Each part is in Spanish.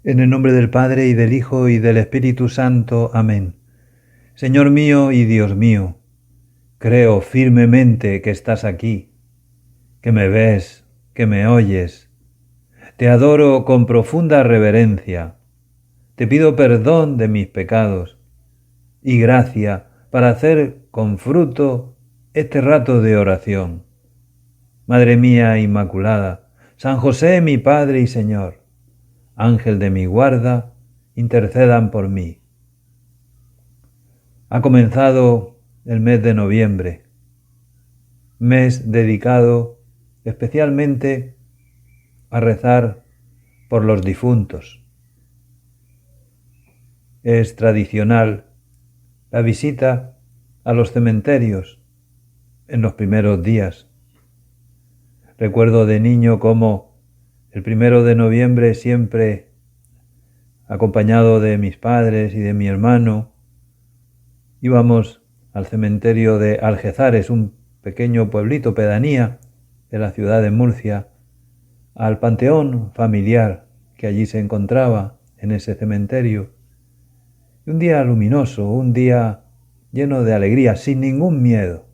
En el nombre del Padre, y del Hijo, y del Espíritu Santo. Amén. Señor mío y Dios mío, creo firmemente que estás aquí, que me ves, que me oyes. Te adoro con profunda reverencia. Te pido perdón de mis pecados y gracia para hacer con fruto este rato de oración. Madre mía Inmaculada, San José mi Padre y Señor, Ángel de mi guarda, intercedan por mí. Ha comenzado el mes de noviembre, mes dedicado especialmente a rezar por los difuntos. Es tradicional la visita a los cementerios en los primeros días. Recuerdo de niño cómo el 1 de noviembre, siempre acompañado de mis padres y de mi hermano, íbamos al cementerio de Algezares, un pequeño pueblito pedanía de la ciudad de Murcia, al panteón familiar que allí se encontraba en ese cementerio. Y un día luminoso, un día lleno de alegría, sin ningún miedo.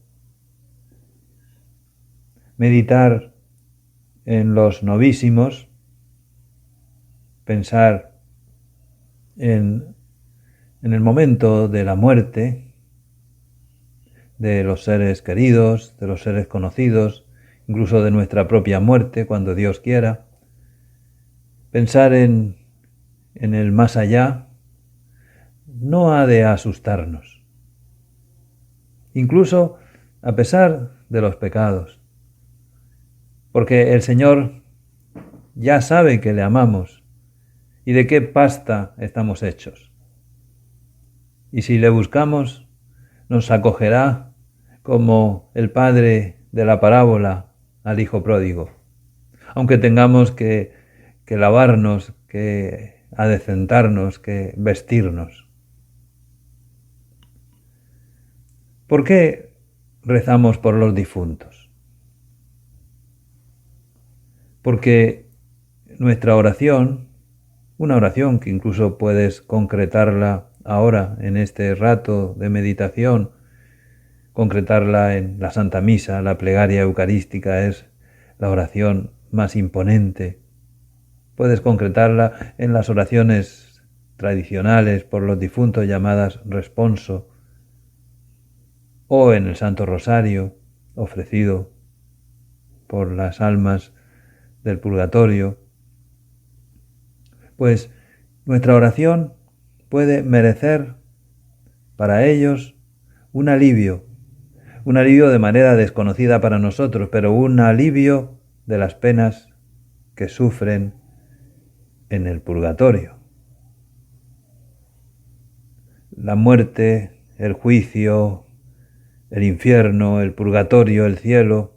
Meditar en los novísimos, pensar en el momento de la muerte, de los seres queridos, de los seres conocidos, incluso de nuestra propia muerte, cuando Dios quiera. Pensar en el más allá no ha de asustarnos, incluso a pesar de los pecados, porque el Señor ya sabe que le amamos y de qué pasta estamos hechos. Y si le buscamos, nos acogerá como el padre de la parábola al hijo pródigo, aunque tengamos que lavarnos, que adecentarnos, que vestirnos. ¿Por qué rezamos por los difuntos? Porque nuestra oración, una oración que incluso puedes concretarla ahora en este rato de meditación, concretarla en la Santa Misa, la plegaria eucarística es la oración más imponente. Puedes concretarla en las oraciones tradicionales por los difuntos llamadas responso, o en el Santo Rosario ofrecido por las almas del purgatorio. Pues nuestra oración puede merecer para ellos un alivio de manera desconocida para nosotros, pero un alivio de las penas que sufren en el purgatorio. La muerte, el juicio, el infierno, el purgatorio, el cielo,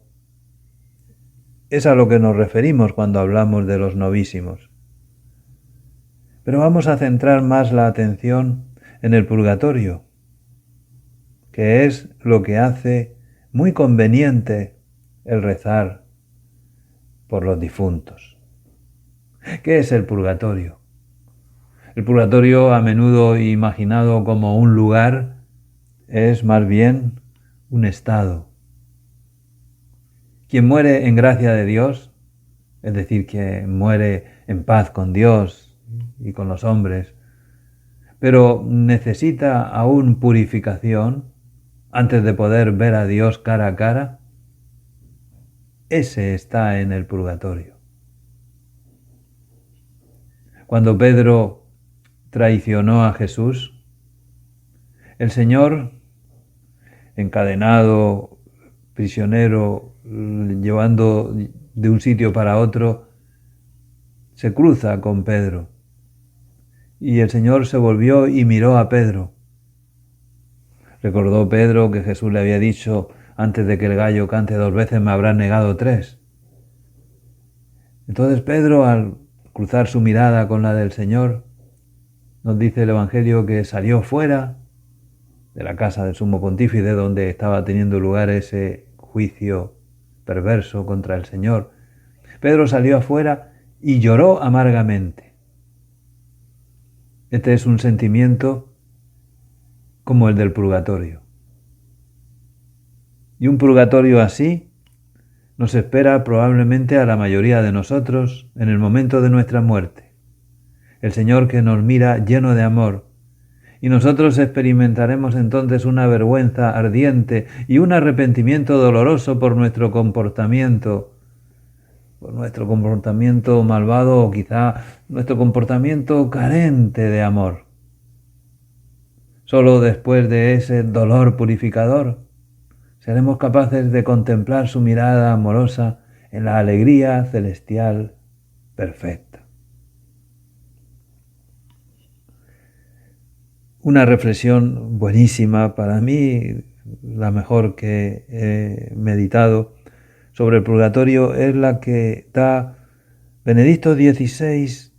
es a lo que nos referimos cuando hablamos de los novísimos. Pero vamos a centrar más la atención en el purgatorio, que es lo que hace muy conveniente el rezar por los difuntos. ¿Qué es el purgatorio? El purgatorio, a menudo imaginado como un lugar, es más bien un estado. Quien muere en gracia de Dios, es decir, que muere en paz con Dios y con los hombres, pero necesita aún purificación antes de poder ver a Dios cara a cara, ese está en el purgatorio. Cuando Pedro traicionó a Jesús, el Señor, encadenado, prisionero, llevando de un sitio para otro, se cruza con Pedro. Y el Señor se volvió y miró a Pedro. Recordó Pedro que Jesús le había dicho: antes de que el gallo cante 2 veces me habrás negado 3. Entonces Pedro, al cruzar su mirada con la del Señor, nos dice el Evangelio que salió fuera de la casa del sumo pontífice donde estaba teniendo lugar ese juicio perverso contra el Señor. Pedro salió afuera y lloró amargamente. Este es un sentimiento como el del purgatorio. Y un purgatorio así nos espera probablemente a la mayoría de nosotros en el momento de nuestra muerte. El Señor que nos mira lleno de amor, y nosotros experimentaremos entonces una vergüenza ardiente y un arrepentimiento doloroso por nuestro comportamiento malvado o quizá nuestro comportamiento carente de amor. Solo después de ese dolor purificador seremos capaces de contemplar su mirada amorosa en la alegría celestial perfecta. Una reflexión buenísima para mí, la mejor que he meditado sobre el purgatorio, es la que da Benedicto XVI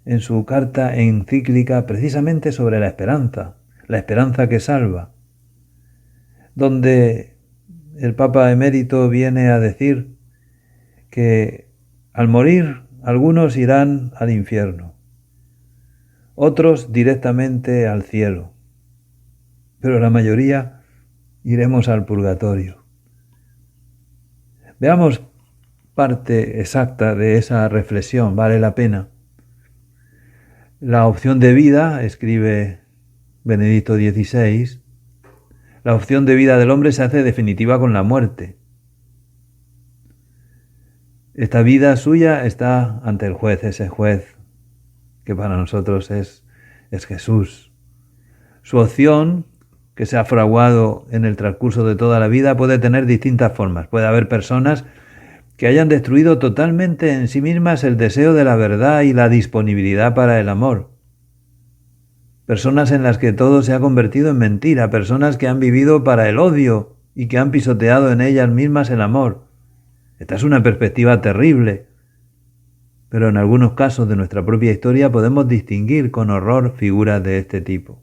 en su carta encíclica precisamente sobre la esperanza que salva, donde el Papa emérito viene a decir que al morir algunos irán al infierno, otros directamente al cielo, pero la mayoría iremos al purgatorio. Veamos parte exacta de esa reflexión, vale la pena. La opción de vida, escribe Benedicto XVI, la opción de vida del hombre se hace definitiva con la muerte. Esta vida suya está ante el juez, ese juez que para nosotros es Jesús. Su opción, que se ha fraguado en el transcurso de toda la vida, puede tener distintas formas. Puede haber personas que hayan destruido totalmente en sí mismas el deseo de la verdad y la disponibilidad para el amor. Personas en las que todo se ha convertido en mentira, personas que han vivido para el odio y que han pisoteado en ellas mismas el amor. Esta es una perspectiva terrible, pero en algunos casos de nuestra propia historia podemos distinguir con horror figuras de este tipo.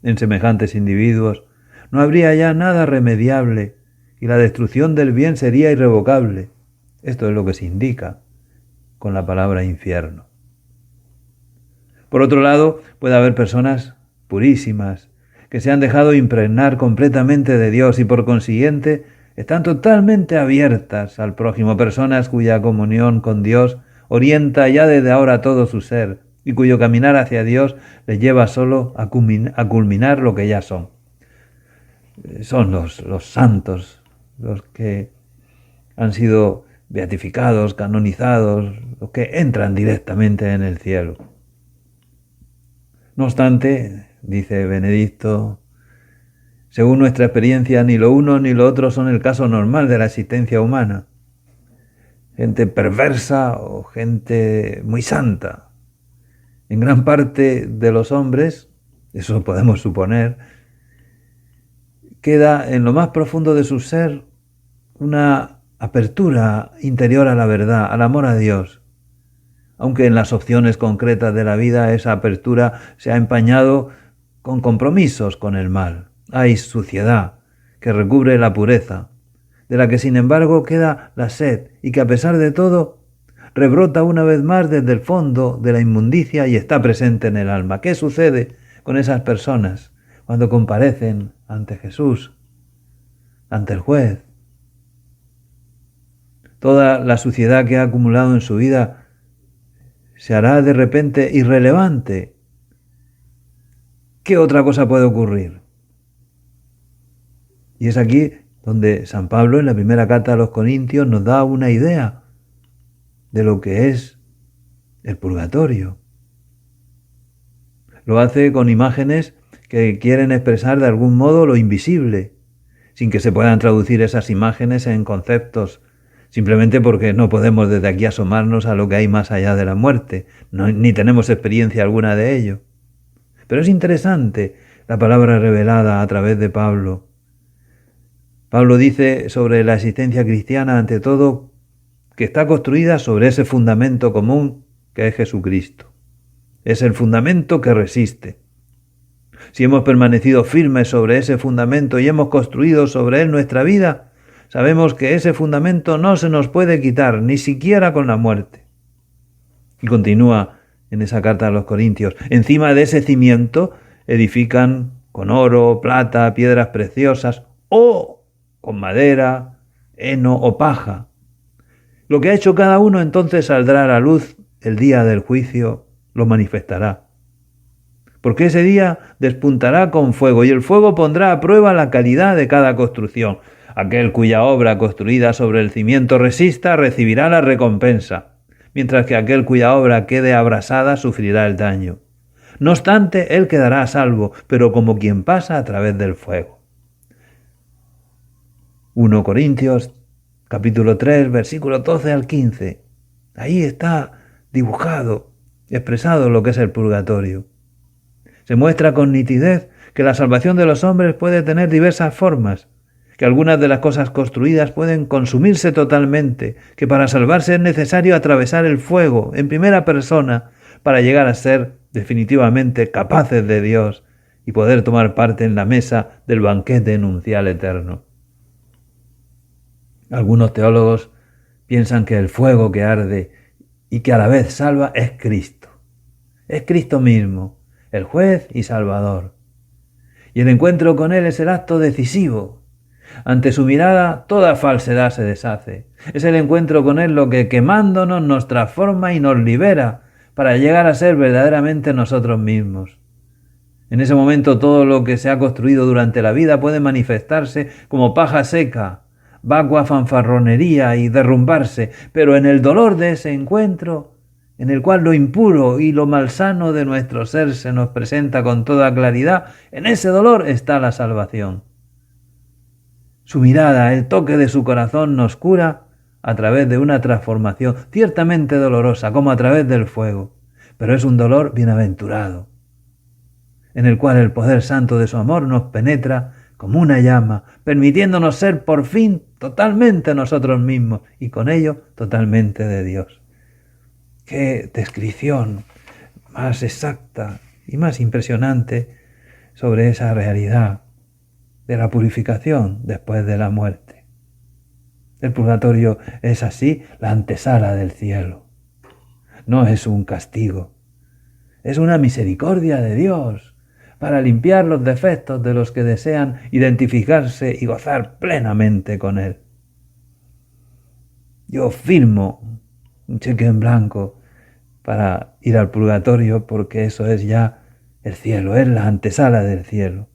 En semejantes individuos no habría ya nada remediable y la destrucción del bien sería irrevocable. Esto es lo que se indica con la palabra infierno. Por otro lado, puede haber personas purísimas que se han dejado impregnar completamente de Dios y por consiguiente están totalmente abiertas al prójimo, personas cuya comunión con Dios orienta ya desde ahora todo su ser y cuyo caminar hacia Dios les lleva solo a culminar lo que ya son. Son los santos, los que han sido beatificados, canonizados, los que entran directamente en el cielo. No obstante, dice Benedicto, según nuestra experiencia, ni lo uno ni lo otro son el caso normal de la existencia humana. Gente perversa o gente muy santa. En gran parte de los hombres, eso podemos suponer, queda en lo más profundo de su ser una apertura interior a la verdad, al amor a Dios. Aunque en las opciones concretas de la vida esa apertura se ha empañado con compromisos con el mal. Hay suciedad que recubre la pureza, de la que sin embargo queda la sed y que a pesar de todo rebrota una vez más desde el fondo de la inmundicia y está presente en el alma. ¿Qué sucede con esas personas cuando comparecen ante Jesús, ante el juez? Toda la suciedad que ha acumulado en su vida se hará de repente irrelevante. ¿Qué otra cosa puede ocurrir? Y es aquí donde San Pablo, en la primera carta a los Corintios, nos da una idea de lo que es el purgatorio. Lo hace con imágenes que quieren expresar de algún modo lo invisible, sin que se puedan traducir esas imágenes en conceptos, simplemente porque no podemos desde aquí asomarnos a lo que hay más allá de la muerte, ni tenemos experiencia alguna de ello. Pero es interesante la palabra revelada a través de Pablo. Pablo dice sobre la existencia cristiana, ante todo, que está construida sobre ese fundamento común que es Jesucristo. Es el fundamento que resiste. Si hemos permanecido firmes sobre ese fundamento y hemos construido sobre él nuestra vida, sabemos que ese fundamento no se nos puede quitar, ni siquiera con la muerte. Y continúa en esa carta a los Corintios. Encima de ese cimiento edifican con oro, plata, piedras preciosas o con madera, heno o paja. Lo que ha hecho cada uno entonces saldrá a la luz, el día del juicio lo manifestará. Porque ese día despuntará con fuego y el fuego pondrá a prueba la calidad de cada construcción. Aquel cuya obra construida sobre el cimiento resista recibirá la recompensa, mientras que aquel cuya obra quede abrasada sufrirá el daño. No obstante, él quedará a salvo, pero como quien pasa a través del fuego. 1 Corintios, capítulo 3, versículo 12 al 15. Ahí está dibujado, expresado lo que es el purgatorio. Se muestra con nitidez que la salvación de los hombres puede tener diversas formas, que algunas de las cosas construidas pueden consumirse totalmente, que para salvarse es necesario atravesar el fuego en primera persona para llegar a ser definitivamente capaces de Dios y poder tomar parte en la mesa del banquete nupcial eterno. Algunos teólogos piensan que el fuego que arde y que a la vez salva es Cristo. Es Cristo mismo, el juez y salvador. Y el encuentro con Él es el acto decisivo. Ante su mirada toda falsedad se deshace. Es el encuentro con Él lo que quemándonos nos transforma y nos libera para llegar a ser verdaderamente nosotros mismos. En ese momento todo lo que se ha construido durante la vida puede manifestarse como paja seca, vacua fanfarronería y derrumbarse, pero en el dolor de ese encuentro, en el cual lo impuro y lo malsano de nuestro ser se nos presenta con toda claridad, en ese dolor está la salvación. Su mirada, el toque de su corazón nos cura a través de una transformación ciertamente dolorosa, como a través del fuego, pero es un dolor bienaventurado, en el cual el poder santo de su amor nos penetra como una llama, permitiéndonos ser por fin totalmente nosotros mismos y con ello totalmente de Dios. Qué descripción más exacta y más impresionante sobre esa realidad de la purificación después de la muerte. El purgatorio es así la antesala del cielo. No es un castigo, es una misericordia de Dios para limpiar los defectos de los que desean identificarse y gozar plenamente con Él. Yo firmo un cheque en blanco para ir al purgatorio porque eso es ya el cielo, es la antesala del cielo.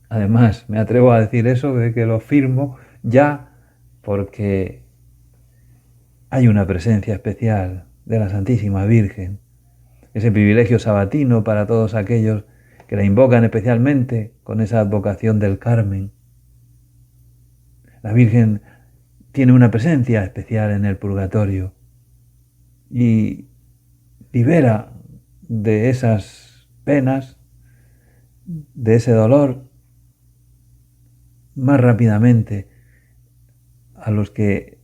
Además, me atrevo a decir eso de que lo firmo ya porque hay una presencia especial de la Santísima Virgen, ese privilegio sabatino para todos aquellos que la invocan especialmente con esa advocación del Carmen. La Virgen tiene una presencia especial en el purgatorio y libera de esas penas, de ese dolor, más rápidamente a los que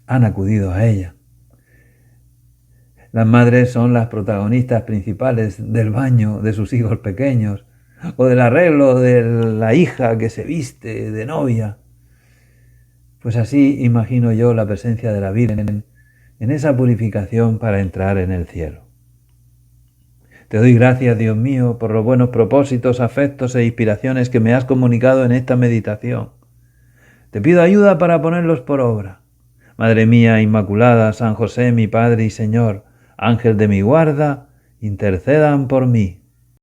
han acudido a ella. Las madres son las protagonistas principales del baño de sus hijos pequeños o del arreglo de la hija que se viste de novia. Pues así imagino yo la presencia de la Virgen en esa purificación para entrar en el cielo. Te doy gracias, Dios mío, por los buenos propósitos, afectos e inspiraciones que me has comunicado en esta meditación. Te pido ayuda para ponerlos por obra. Madre mía Inmaculada, San José, mi Padre y Señor, Ángel de mi guarda, intercedan por mí.